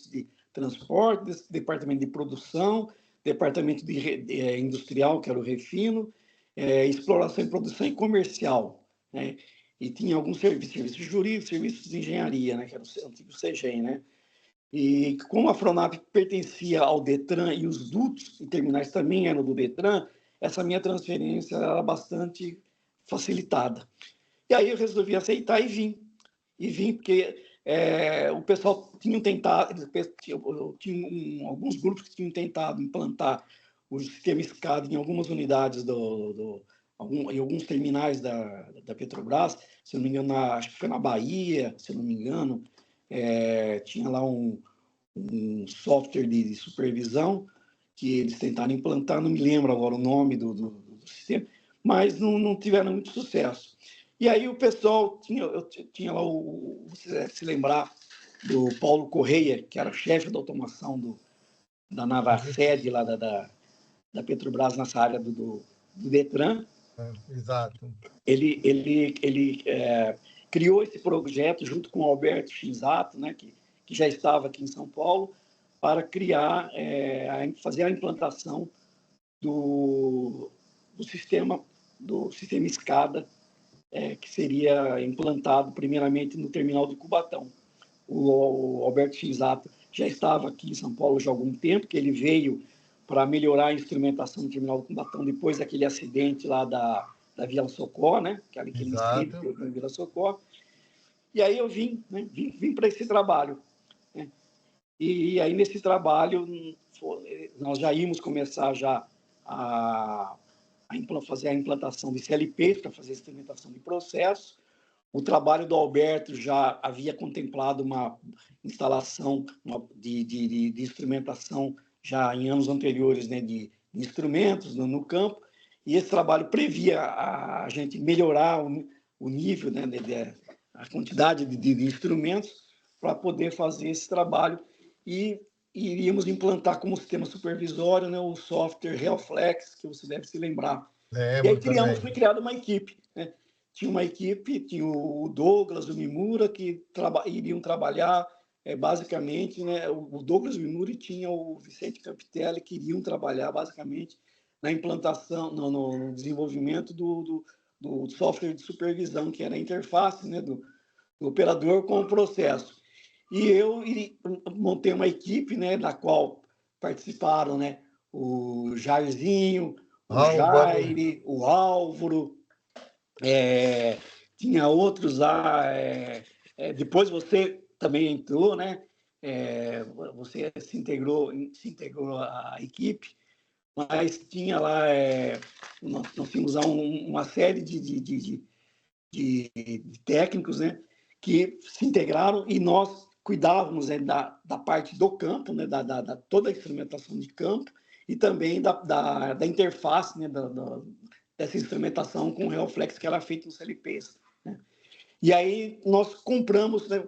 de transporte, departamento de produção, departamento industrial, que era o refino, exploração e produção e comercial, né? E tinha alguns serviços jurídicos, serviços de engenharia, né? Que era o antigo CEGEM, né? E como a Fronap pertencia ao Detran e os dutos e terminais também eram do Detran, essa minha transferência era bastante facilitada. E aí eu resolvi aceitar e vim. E vim porque o pessoal tinha tentado, tinha alguns grupos que tinham tentado implantar o sistema SCADA em algumas unidades em alguns terminais da Petrobras, se não me engano, acho que foi na Bahia, se não me engano, tinha lá um software de supervisão que eles tentaram implantar, não me lembro agora o nome do sistema, mas não tiveram muito sucesso. E aí o pessoal, eu tinha lá, você se lembrar, do Paulo Correia, que era chefe da automação da Navased, lá da Petrobras, nessa área do Detran, Exato. Ele criou esse projeto junto com o Alberto Shinzato, né, que já estava aqui em São Paulo, para criar, fazer a implantação do sistema SCADA, que seria implantado primeiramente no terminal de Cubatão. O Alberto Shinzato já estava aqui em São Paulo já há algum tempo, que ele veio para melhorar a instrumentação do terminal de Cubatão depois daquele acidente lá da Vila Socorro, né? Aquele incêndio que houve na Vila Socorro. E aí eu vim para esse trabalho, né? E aí nesse trabalho nós já íamos começar já a fazer a implantação de CLPs para fazer a instrumentação de processo. O trabalho do Alberto já havia contemplado uma instalação de instrumentação já em anos anteriores, né, de instrumentos no campo, e esse trabalho previa a gente melhorar o nível, né, a quantidade de instrumentos para poder fazer esse trabalho, e iríamos implantar como sistema supervisório, né, o software Realflex, que você deve se lembrar. E aí foi criada uma equipe, né? Tinha uma equipe, tinha o Douglas, o Mimura, que iriam trabalhar basicamente, né? O Douglas, o Mimura, e tinha o Vicente Campitelli, que iriam trabalhar basicamente na implantação, no desenvolvimento do software de supervisão, que era a interface, né, do operador com o processo. E eu montei uma equipe, né, da qual participaram, né, o Jairzinho, o Jaire, o Álvaro, tinha outros lá. Depois você também entrou, né? Você se integrou à equipe, mas tinha lá, nós tínhamos lá uma série de técnicos, né, que se integraram, e nós cuidávamos, né, da parte do campo, né, toda a instrumentação de campo, e também da interface, né, dessa instrumentação com o Realflex, que era feito nos CLPs, né? E aí nós compramos, né,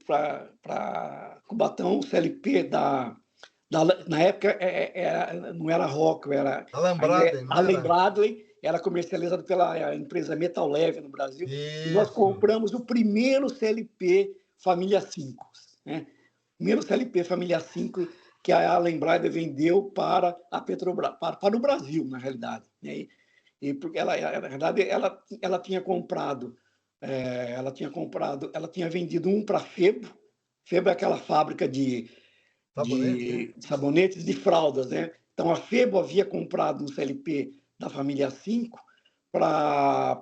para Cubatão o CLP na época não era Rockwell, era Allen Bradley, era comercializado pela empresa Metal Leve no Brasil. Isso. E nós compramos o primeiro CLP Família 5, né? Primeiro CLP Família 5 que a Allen Bradley vendeu para a Petrobras, para o Brasil, na realidade, né? E porque na verdade, ela tinha comprado, ela tinha vendido um para a Febo. Febo é aquela fábrica de sabonetes de fraldas, né? Então, a Febo havia comprado um CLP da família 5 para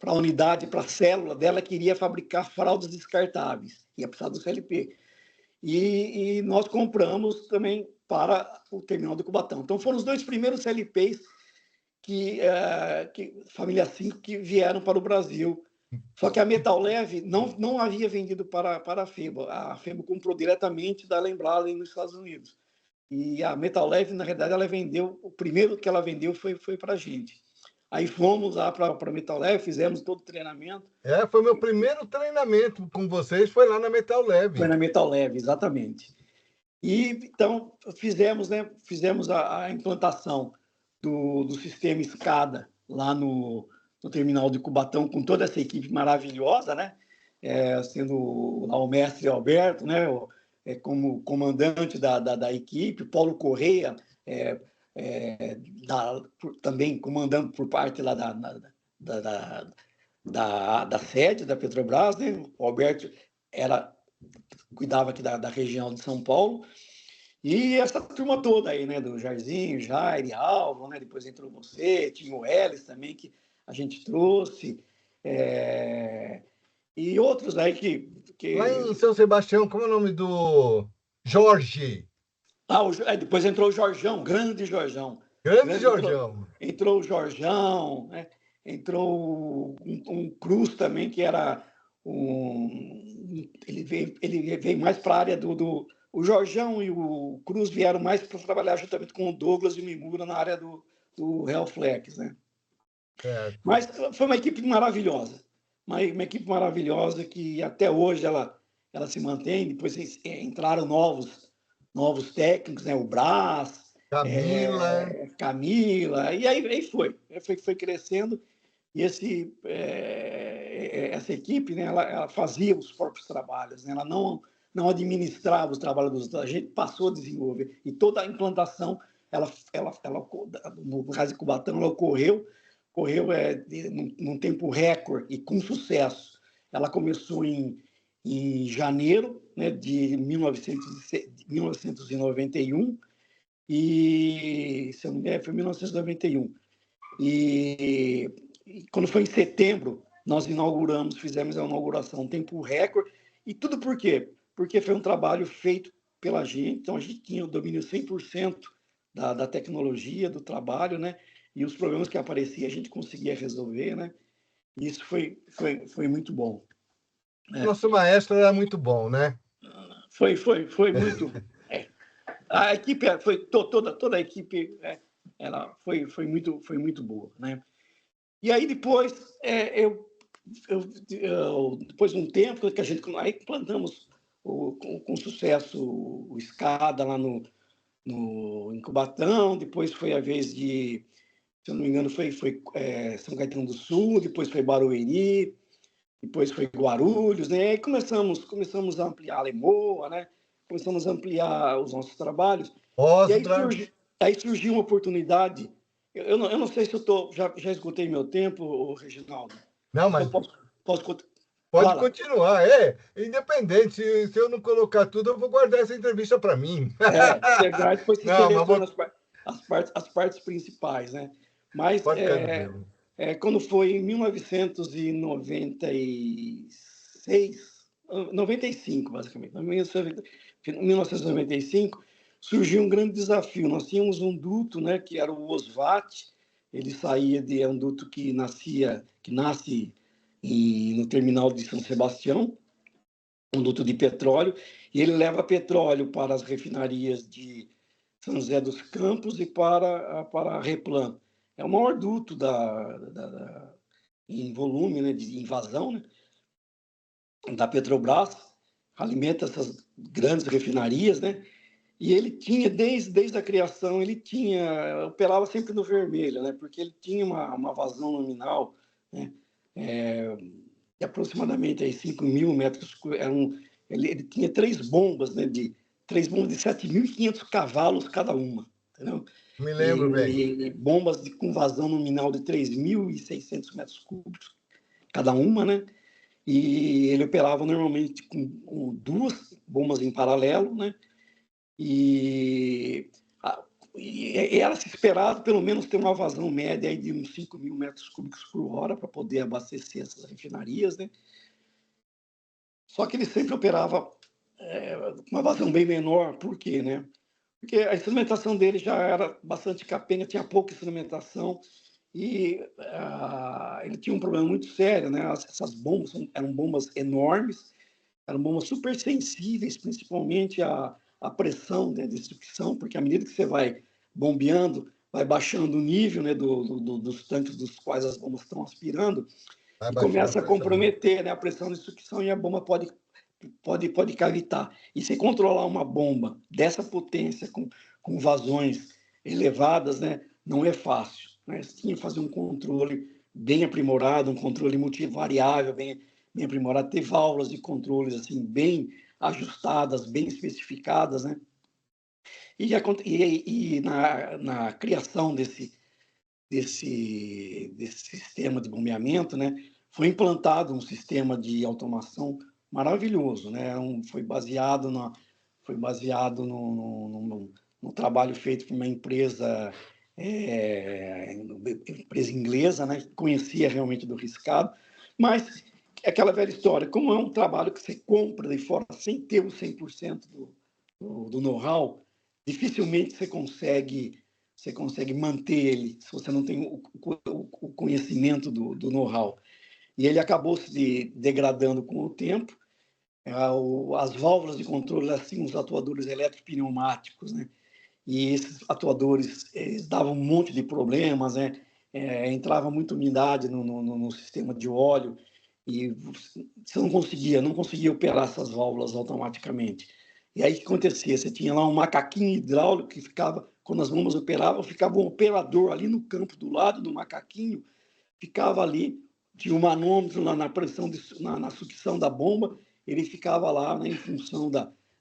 a unidade, para a célula dela, que iria fabricar fraldas descartáveis. Ia precisar do CLP. E nós compramos também para o terminal de Cubatão. Então, foram os dois primeiros CLPs que família 5 que vieram para o Brasil. Só que a Metal Leve não havia vendido para a Febo. A Febo comprou diretamente da Allen Bradley nos Estados Unidos. E a Metal Leve, na verdade, ela vendeu, o primeiro que ela vendeu foi para a gente. Aí fomos lá para a Metal Leve, fizemos todo o treinamento. Foi meu primeiro treinamento com vocês, foi lá na Metal Leve. Foi na Metal Leve, exatamente. E então fizemos, né, a implantação do sistema SCADA lá no terminal de Cubatão, com toda essa equipe maravilhosa, né? Sendo lá o mestre Alberto, né? Como comandante da equipe, Paulo Correia, também comandando por parte lá da sede da Petrobras, né? O Alberto cuidava aqui da região de São Paulo. E essa turma toda aí, né? Do Jairzinho, Jair, Alvo, né? Depois entrou você, tinha o Elis também, que a gente trouxe. E outros aí que... Lá em São Sebastião, como é o nome do Jorge? Depois entrou o Jorjão, grande Jorjão. Grande Jorjão. Entrou o Jorjão, né? Entrou um Cruz também, que era ele veio mais para a área o Jorjão e o Cruz vieram mais para trabalhar juntamente com o Douglas e o Mimura na área do Realflex, né? Mas foi uma equipe maravilhosa. Uma equipe maravilhosa que até hoje ela se mantém. Depois entraram novos técnicos, né? O Brás, Camila. Camila, e aí foi crescendo, e essa equipe, né, ela fazia os próprios trabalhos, né, ela não administrava os trabalhos dos outros, a gente passou a desenvolver, e toda a implantação, no caso de Cubatão, ela ocorreu num tempo recorde e com sucesso. Ela começou em janeiro, né, de 1991, e, se eu não me engano, foi 1991. E quando foi em setembro, nós fizemos a inauguração, tempo recorde. E tudo por quê? Porque foi um trabalho feito pela gente, então a gente tinha o domínio 100% da tecnologia, do trabalho, né? E os problemas que apareciam a gente conseguia resolver, né? E isso foi muito bom. Nosso maestro era muito bom, né? Foi muito. A equipe toda a equipe, ela foi muito boa, né? E aí depois depois de um tempo que a gente aí plantamos com sucesso o escada lá em Cubatão, depois foi a vez de, se eu não me engano, foi São Caetano do Sul, depois foi Barueri, depois foi Guarulhos, né? Aí começamos a ampliar a Lemoa, né? Começamos a ampliar os nossos trabalhos. E Osbra. aí surgiu uma oportunidade. Eu não sei se já esgotei meu tempo, Reginaldo. Não, Se eu mas posso pode fala. continuar. Independente. Se eu não colocar tudo, eu vou guardar essa entrevista para mim. Você guarda, depois você Não, mas seleciona as partes principais, né? Mas pode ficar tranquilo. quando foi em 95, basicamente, em 1995, surgiu um grande desafio. Nós tínhamos um duto, né, que era o Osvat, ele saía é um duto que nasce no terminal de São Sebastião, um duto de petróleo, e ele leva petróleo para as refinarias de São José dos Campos e para a Replan. É o maior duto em volume, né, de invasão, né, da Petrobras, alimenta essas grandes refinarias, né? E ele tinha, desde a criação, operava sempre no vermelho, né? Porque ele tinha uma vazão nominal, né? De aproximadamente aí 5.000 metros cúbicos. Ele tinha três bombas, né? Três bombas de 7.500 cavalos cada uma, entendeu? Me lembro bem. E bombas com vazão nominal de 3.600 metros cúbicos cada uma, né? E ele operava normalmente com duas bombas em paralelo, né? E era se esperado pelo menos ter uma vazão média aí de uns 5.000 metros cúbicos por hora para poder abastecer essas refinarias, né? Só que ele sempre operava com uma vazão bem menor. Por quê, né? Porque a instrumentação dele já era bastante capenga, tinha pouca instrumentação e ele tinha um problema muito sério, né? Essas bombas eram bombas enormes, eram bombas super sensíveis, principalmente à pressão, né, de sucção, porque à medida que você vai bombeando, vai baixando o nível, né, dos tanques dos quais as bombas estão aspirando, Vai e baixando a começa a pressão, né? comprometer, né, a pressão de sucção, e a bomba pode cavitar. E se controlar uma bomba dessa potência, com vazões elevadas, né, não é fácil, né? Você tinha que fazer um controle bem aprimorado, um controle multivariável, bem aprimorado, ter válvulas de controles assim, bem ajustadas, bem especificadas, né? E na criação desse sistema de bombeamento, né, foi implantado um sistema de automação maravilhoso, né? Foi baseado no trabalho feito por uma empresa inglesa, né? Que conhecia realmente do riscado, mas é aquela velha história, como é um trabalho que você compra de fora sem ter o 100% do know-how, dificilmente você consegue manter ele se você não tem o conhecimento do know-how. E ele acabou se degradando com o tempo. As válvulas de controle, assim, os atuadores elétricos pneumáticos, né? E esses atuadores davam um monte de problemas, né? Entrava muita umidade no sistema de óleo e você não conseguia operar essas válvulas automaticamente. E aí o que acontecia? Você tinha lá um macaquinho hidráulico que ficava quando as bombas operavam, ficava um operador ali no campo do lado do macaquinho, ficava ali, tinha um manômetro lá na pressão, na sucção da bomba, ele ficava lá, né, em função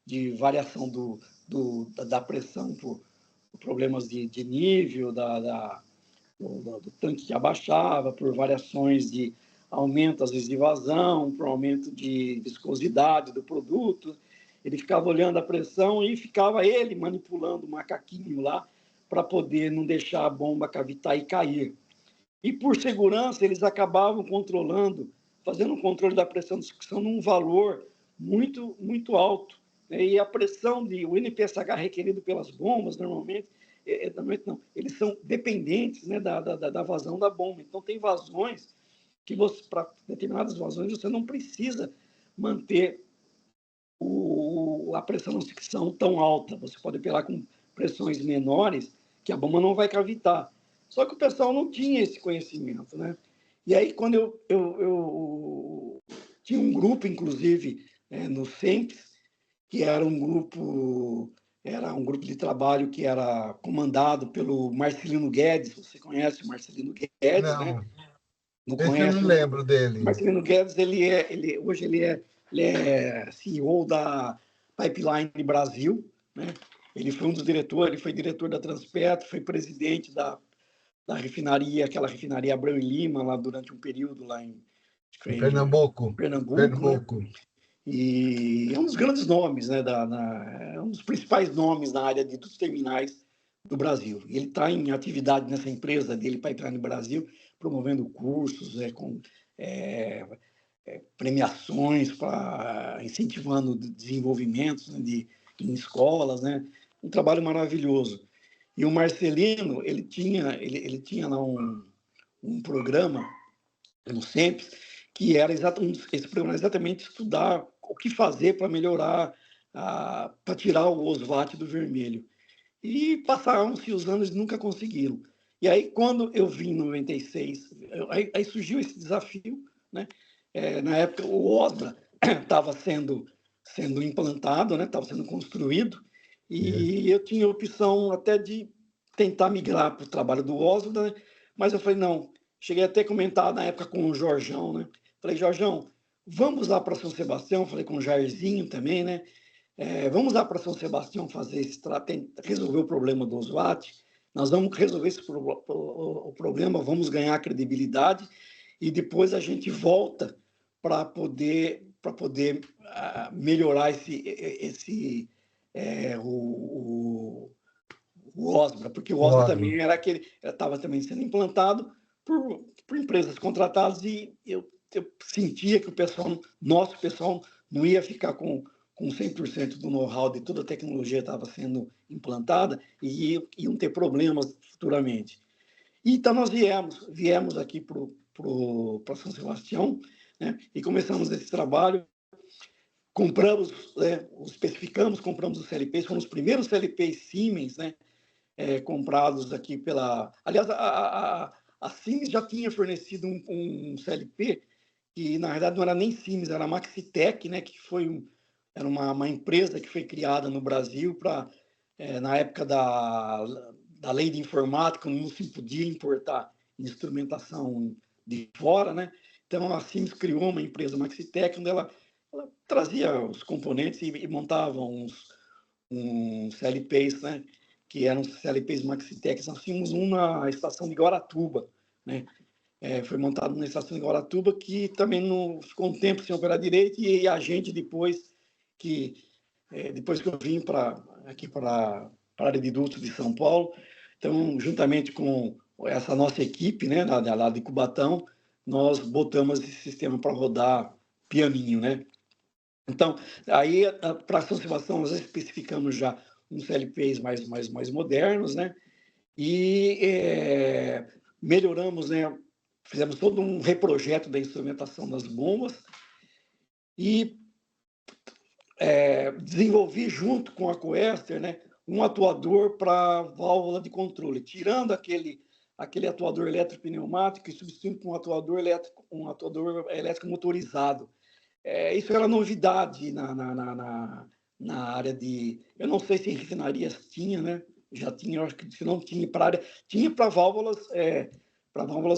de variação da pressão por problemas de nível, do tanque que abaixava, por variações de aumento, às vezes, de vazão, por aumento de viscosidade do produto. Ele ficava olhando a pressão e ficava ele manipulando o macaquinho lá para poder não deixar a bomba cavitar e cair. E, por segurança, eles acabavam controlando, fazendo um controle da pressão de sucção num valor muito, muito alto. E a pressão, o NPSH requerido pelas bombas, normalmente não, eles são dependentes, né, da vazão da bomba. Então, tem vazões que você, para determinadas vazões, você não precisa manter a pressão de sucção tão alta. Você pode operar com pressões menores, que a bomba não vai cavitar. Só que o pessoal não tinha esse conhecimento, né? E aí, quando eu tinha um grupo, inclusive, no CENPES, que era um grupo de trabalho que era comandado pelo Marcelino Guedes. Você conhece o Marcelino Guedes, né? Não, Não esse eu conhece? não lembro dele. Marcelino Guedes, hoje ele é CEO da Pipeline Brasil, né? Ele foi um dos diretores, ele foi diretor da Transpetro, foi presidente da refinaria, aquela refinaria Abrão e Lima, lá durante um período lá em Pernambuco. Pernambuco, né? Pernambuco. E é um dos grandes nomes, né, é um dos principais nomes na área dos terminais do Brasil. Ele está em atividade nessa empresa dele, Pipeline Brasil, promovendo cursos, é, premiações, incentivando desenvolvimentos, né, em escolas, né? Um trabalho maravilhoso. E o Marcelino, ele tinha lá um programa no SEMPES, que era esse programa exatamente estudar o que fazer para melhorar, para tirar o OSVAT do vermelho. E passaram-se os anos e nunca conseguiram. E aí, quando eu vim em 96, aí surgiu esse desafio, né? Na época, o OSDRA estava sendo implantado, né? Estava sendo construído, e eu tinha a opção até de tentar migrar para o trabalho do OSDRA, né? Mas eu falei, não. Cheguei até a comentar na época com o Jorjão, né? Falei, Jorjão, vamos lá para São Sebastião. Falei com o Jairzinho também, né? Vamos lá para São Sebastião resolver o problema do OSVAT. Nós vamos resolver o problema, vamos ganhar credibilidade e depois a gente volta para poder melhorar o OSBRA, porque o OSBRA também estava também sendo implantado por empresas contratadas e eu sentia que nosso pessoal não ia ficar com 100% do know-how de toda a tecnologia que estava sendo implantada e iam ter problemas futuramente. Então, nós viemos aqui para São Sebastião, né, e começamos esse trabalho. Compramos, né, especificamos, compramos os CLPs, foram os primeiros CLPs Siemens, né, comprados aqui pela... Aliás, a Siemens já tinha fornecido um CLP que, na verdade, não era nem Siemens, era a Maxitec, né, que era uma empresa que foi criada no Brasil na época da lei de informática, não se podia importar instrumentação de fora, né? Então, a Siemens criou uma empresa Maxitec, onde ela trazia os componentes e montava uns CLPs, né? Que eram CLPs Maxitec. Nós tínhamos um na estação de Guaratuba, né? Foi montado na estação de Guaratuba, que também não ficou um tempo sem operar direito, e a gente, depois que eu vim aqui para a área de dutos de São Paulo, então, juntamente com essa nossa equipe, né, lá de Cubatão, nós botamos esse sistema para rodar pianinho, né? Então, aí, para São Sebastião, nós especificamos já uns CLPs mais modernos, né? E melhoramos, né? Fizemos todo um reprojeto da instrumentação das bombas e desenvolvi junto com a Coester, né, um atuador para válvula de controle, tirando aquele atuador elétrico-pneumático e substituindo por um atuador elétrico motorizado. Isso era novidade na área de... Eu não sei se em refinarias tinha, né? Já tinha, eu acho que se não tinha para área, tinha para válvulas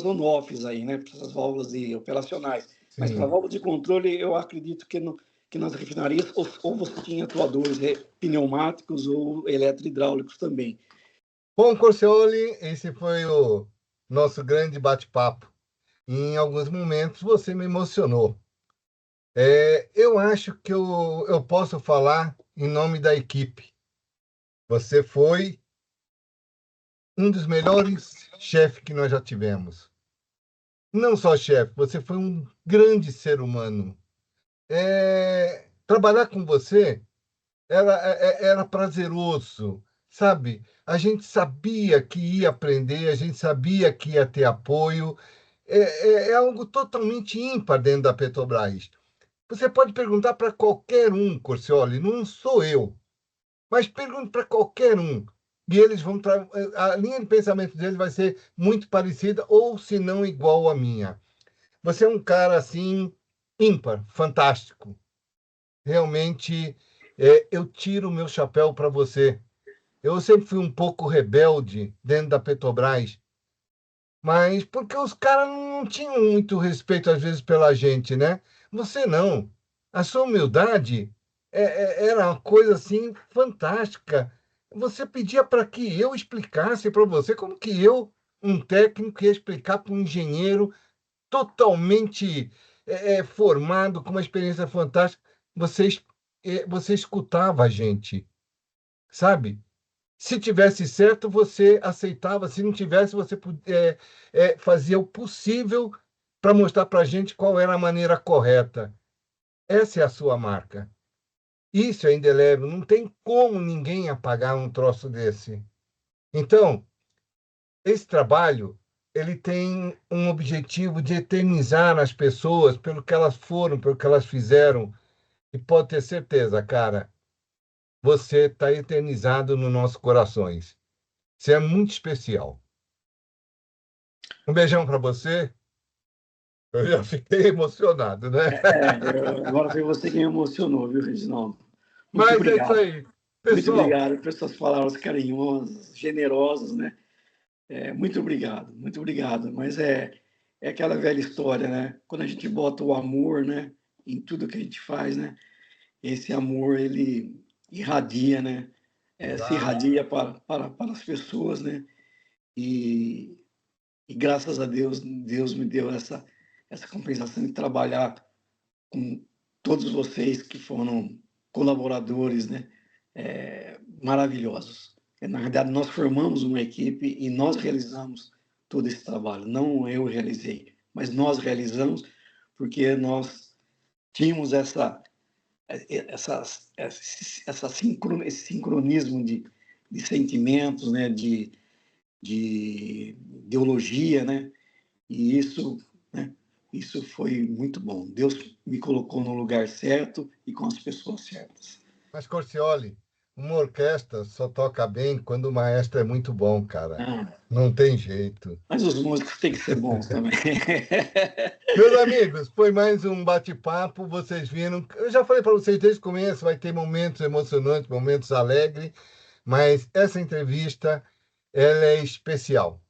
on-offs aí, né? Para essas válvulas operacionais. Mas para Sim. válvulas de controle, eu acredito que, que nas refinarias, ou você tinha atuadores pneumáticos ou eletro-hidráulicos também. Bom, Corcioli, esse foi o nosso grande bate-papo. Em alguns momentos você me emocionou. Eu acho que eu posso falar em nome da equipe. Você foi um dos melhores chefes que nós já tivemos. Não só chefe, você foi um grande ser humano. Trabalhar com você era prazeroso, sabe? A gente sabia que ia aprender, a gente sabia que ia ter apoio. É algo totalmente ímpar dentro da Petrobras. Você pode perguntar para qualquer um, Corcioli, não sou eu, mas pergunte para qualquer um. E eles vão. A linha de pensamento deles vai ser muito parecida, ou se não igual à minha. Você é um cara assim, ímpar, fantástico. Realmente, eu tiro o meu chapéu para você. Eu sempre fui um pouco rebelde dentro da Petrobras, mas porque os caras não tinham muito respeito, às vezes, pela gente, né? Você não. A sua humildade era uma coisa assim fantástica. Você pedia para que eu explicasse para você como que eu, um técnico, ia explicar para um engenheiro totalmente formado, com uma experiência fantástica. Você escutava a gente, sabe? Se tivesse certo, você aceitava. Se não tivesse, você fazia o possível para mostrar para a gente qual era a maneira correta. Essa é a sua marca. Isso é indelével. Não tem como ninguém apagar um troço desse. Então, esse trabalho, ele tem um objetivo de eternizar as pessoas pelo que elas foram, pelo que elas fizeram. E pode ter certeza, cara, você está eternizado nos nossos corações. Você é muito especial. Um beijão para você. Eu já fiquei emocionado, né? Agora foi você que me emocionou, viu, Reginaldo? Muito Mas é isso obrigado. aí. Muito Pessoal, obrigado por suas palavras carinhosas, generosas, né? Muito obrigado, muito obrigado. Mas é aquela velha história, né? Quando a gente bota o amor, né, em tudo que a gente faz, né? Esse amor, ele irradia, né? Se exato. irradia para as pessoas, né? E, e graças a Deus, Deus me deu essa compensação de trabalhar com todos vocês que foram colaboradores, né? Maravilhosos. Na verdade, nós formamos uma equipe e nós realizamos todo esse trabalho. Não eu realizei, mas nós realizamos porque nós tínhamos esse sincronismo de sentimentos, né? De ideologia, né? E isso, né? Isso foi muito bom. Deus me colocou no lugar certo e com as pessoas certas. Mas, Corcioli, uma orquestra só toca bem quando o maestro é muito bom, cara. Ah, Não tem jeito. mas os músicos têm que ser bons também. Meus amigos, foi mais um bate-papo. Vocês viram. Eu já falei para vocês desde o começo, vai ter momentos emocionantes, momentos alegres, mas essa entrevista, ela é especial.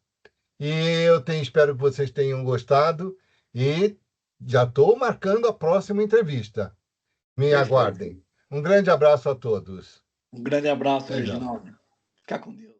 E espero que vocês tenham gostado e já estou marcando a próxima entrevista. Me Perfeito. aguardem. Um grande abraço a todos. Um grande abraço, Até já. Reginaldo. Fica com Deus.